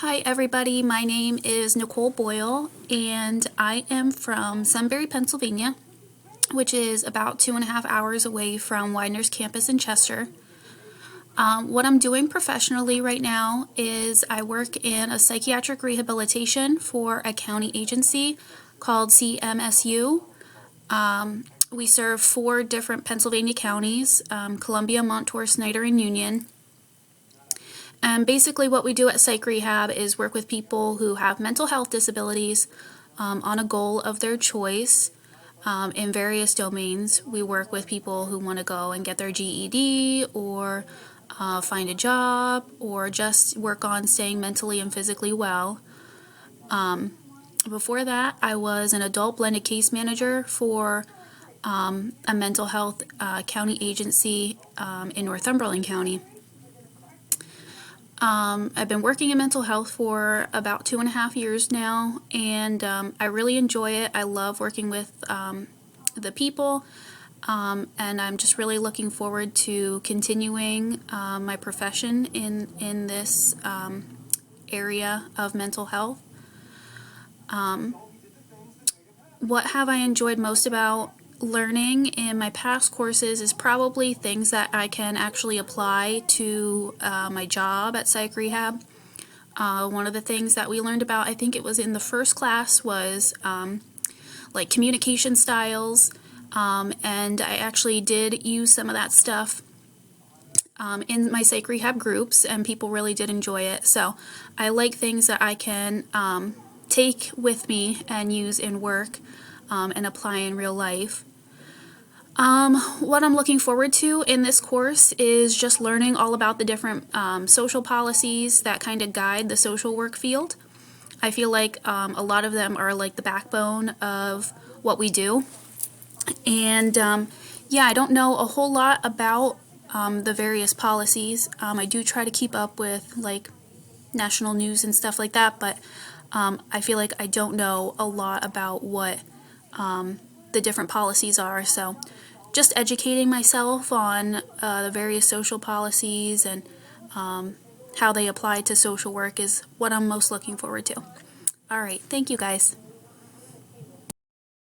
Hi everybody, my name is Nicole Boyle and I am from Sunbury, Pennsylvania, which is about 2.5 hours away from Widener's campus in Chester. What I'm doing professionally right now is I work in a psychiatric rehabilitation for a county agency called CMSU. We serve 4 different Pennsylvania counties, Columbia, Montour, Snyder, and Union. And basically what we do at Psych Rehab is work with people who have mental health disabilities on a goal of their choice in various domains. We work with people who want to go and get their GED or find a job or just work on staying mentally and physically well. Before that, I was an adult blended case manager for a mental health county agency in Northumberland County. I've been working in mental health for about 2.5 years now, and I really enjoy it. I love working with the people, and I'm just really looking forward to continuing my profession in this area of mental health. What have I enjoyed most about learning in my past courses is probably things that I can actually apply to my job at Psych Rehab. One of the things that we learned about, I think it was in the first class, was like communication styles, and I actually did use some of that stuff in my Psych Rehab groups, and people really did enjoy it. So I like things that I can take with me and use in work and apply in real life. What I'm looking forward to in this course is just learning all about the different social policies that kind of guide the social work field. I feel like a lot of them are like the backbone of what we do. And yeah, I don't know a whole lot about the various policies. I do try to keep up with like national news and stuff like that, but I feel like I don't know a lot about what the different policies are. So just educating myself on the various social policies and how they apply to social work is what I'm most looking forward to. All right, thank you guys.